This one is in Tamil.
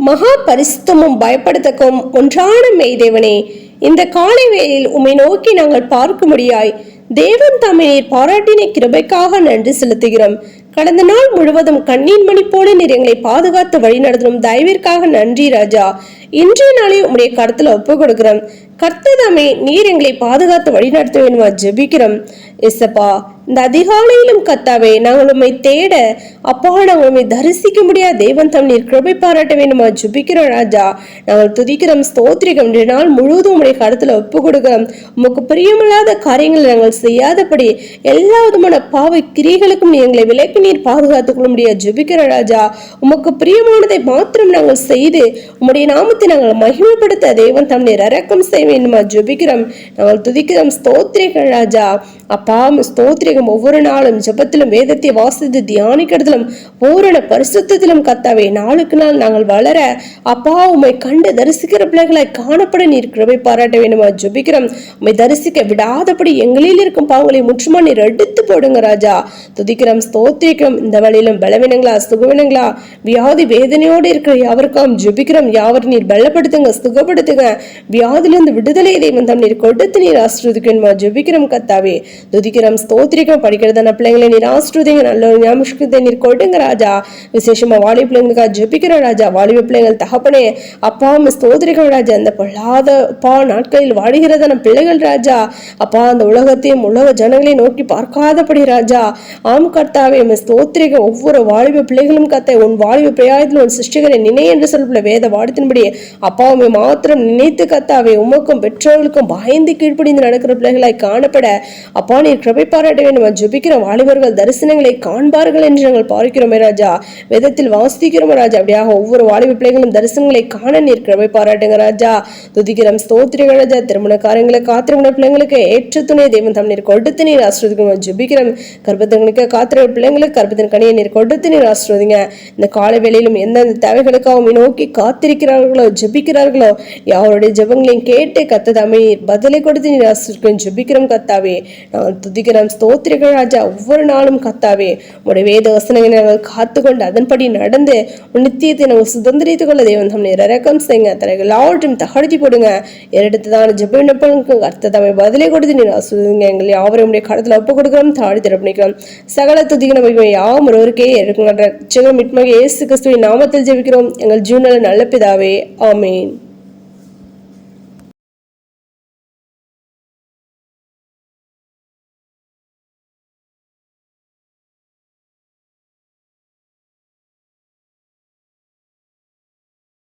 மகா பரிசுத்தமும் பயப்படுத்தக்கும் ஒன்றான மெய்தேவனே, இந்த காலை வேளையில் உம்மை நோக்கி நாங்கள் பார்க்கும்படியாய் தேவன் தம்மை பாராட்டின கிருபைக்காக நன்றி செலுத்துகிறோம். கடந்த நாள் முழுவதும் கண்ணீர் மணி போல நீர் எங்களை பாதுகாத்து வழி நடத்தும் தயவிற்காக நன்றி ராஜா. இன்றைய நாளை உம்முடைய கருத்துல ஒப்பு கொடுக்கிறோம். கர்த்ததாமே நீர் எங்களை பாதுகாத்து வழி நடத்த வேணுமா ஜெபிக்கிறோம். எசப்பா, இந்த அதிகாலையிலும் கத்தாவே நாங்கள் உண்மை தேட அப்பா நாங்கள் உண்மை தரிசிக்க முடியாத தேவன் தம் நீர் கிருபை பாராட்ட வேண்டுமா ஜெபிக்கிறோம் ராஜா. நாங்கள் துதிக்கிறோம், ஸ்தோத்திரிக்கிறோம். இன்றைய நாள் முழுவதும் உடைய கருத்துல ஒப்பு கொடுக்கிறோம். உமக்கு பிரியமில்லாத காரியங்களை நாங்கள் செய்யாதபடி எல்லா விதமான பாவை கிரிகளுக்கும் நீ எங்களை விலக்கி நீர் பாதுகாத்துக் கொள்ள முடியாது ஜெபிக்கிற ராஜா. உமக்கு பிரியமானதை மாத்திரம் நாங்கள் செய்து உம்முடைய நாமத்தை நாங்கள் மகிமைப்படுத்த தேவன் தம் நீர் இரக்கம் செய்ய வேண்டுமா ஜெபிக்கிறோம். நாங்கள் துதிக்கிறோம், ஸ்தோத்திரிக்கிறோம் ராஜா. அப்பா ஸ்தோத்திரிகம். ஒவ்வொரு நாளும் ஜெபத்திலும் வேதத்தை வாசித்து தியானிக்கிறதிலும் பூரண பரிசுத்தத்திலும் கத்தாவே நாளுக்கு நாள் நாங்கள் வளர அப்பா உம்மை கண்டு தரிசிக்கிற பிள்ளைகளை காணப்பட நீர் கிருபை பாராட்ட வேண்டுமா ஜெபிக்கிறோம். உம்மை தரிசிக்க விடாதபடி எங்களில் இருக்கும் பாவங்களை முற்றுமா நீர் எடுத்து போடுங்க ராஜா. துதிக்கிறோம், ஸ்தோத்திரிக்கிறோம். இந்த வழியிலும் பலவீனங்களா சுகவீனங்களா வியாதி வேதனையோடு இருக்கிற யாவருக்கும் ஜெபிக்கிறோம். யாவரும் நீர் பலப்படுத்துங்க, சுகப்படுத்துங்க. வியாதிலிருந்து விடுதலை தெய்வம் தம் நீர் கொடுத்து நீர் ஆசீர்வதிக்கணுமா ஜெபிக்கிறோம் கத்தாவே. துதிக்கிறோம், ஸ்தோத்திரிக்கிறோம். படிக்கிறதான பிள்ளைங்களை நீர் ஆசீர்வதிங்க. நல்ல ஒரு ஞாபகத்தை நீர் கொடுங்க ராஜா. விசேஷமா வாலிப பிள்ளைங்களுக்காக ஜெபிக்கிறோம் ராஜா. வாலிப பிள்ளைகள் தகப்பனே அப்பா ஸ்தோத்திரிக்கிறோம் ராஜா. அந்த பொல்லாத அப்பா நாட்களில் வாடுகிறதான பிள்ளைகள் ராஜா. அப்பா அந்த உலகத்தையும் உலக ஜனங்களை நோக்கி பார்க்காதபடி ராஜா. ஆம் கர்த்தாவே ஸ்தோத்திரிக்க ஒவ்வொரு வாலிப பிள்ளைகளும் கத்த உன் வாலிப பிரயாயத்தில் உன் சிருஷ்டிகளை நினை என்று சொல்லப்பட வேத வாடத்தின்படி அப்பாவை மாத்திரம் நினைத்து கத்தாவே உமக்கும் பெற்றோர்களுக்கும் பயந்து கீழ்ப்படிந்து நடக்கிற பிள்ளைகளாய் காணப்பட அப்பா நீர் கிருபை பாராட்ட வேண்டும் ஜெபிக்கிற வாலிபர்கள் தரிசனங்களை காண்பார்கள் என்று நாங்கள் பார்க்கிறோமே ராஜா. வேதத்தில் வாசிக்கிறோம் ராஜா. அப்படியாக ஒவ்வொரு வாலிப பிள்ளைகளும் தரிசனங்களை காண நீர் கிருபை பாராட்டுங்க ராஜா. துதிக்கிறோம், ஸ்தோத்திரிகள் ராஜா. திருமண காரியங்களை காத்திருக்கிற பிள்ளைங்களுக்கு ஏற்ற துணை தெய்வம் தம் நீர் கொடுத்து நீர் ஆசீர்வதிக்கணும் ஜெபிக்கிறோம். கர்ப்பத்திற்கு காத்திருக்கிற பிள்ளைங்களுக்கு கர்ப்பத்தின் கனியை நீர் கொடுத்து நீர் ஆசீர்வதிங்க. இந்த காலை வேளையிலும் எந்தெந்த தேவைகளுக்காக நோக்கி காத்திருக்கிறார்களோ ஜெபிக்கிறார்களோ யாருடைய ஜெபங்களையும் கேட்டு கத்ததாமே பதிலை கொடுத்து நீர் ஆசீர்வதிக்கணும் ஜெபிக்கிறோம் கத்தாவே. நாங்கள் துதிக்கிறோம், ஸ்தோத்திரிகள் ராஜா. ஒவ்வொரு நாளும் கத்தாவே உடைய வேத வசனங்களை நாங்கள் காத்துக்கொண்டு அதன்படி நடந்து நித்தியத்தை நாங்கள் சுதந்திரித்துக் கொள்ள தேவன் தம் நீர் இரக்கம் செய்யுங்க. தலைகள் எல்லாவற்றையும் தகழ்த்தி போடுங்க. எடுத்துதான் ஜெப விண்ணப்பங்களுக்கு அர்த்தத்தாமை பதிலை கொடுத்து நீர் ஆசீர்வதிங்க. எங்கள் யாவரையும் உடைய கடத்துல ஒப்பு கொடுக்கிறோம், தாழ்த்தி திறப்பணிக்கிறோம். சகல துதிக்கிற மகிமை யாவும் ஒருவருக்கே இருக்குங்க. ரட்சகர் மீட்பர் இயேசு கிறிஸ்துவின் நாமத்தில் ஜெபிக்கிறோம் எங்கள் ஜீவனில் நல்ல பிதாவே, ஆமென்.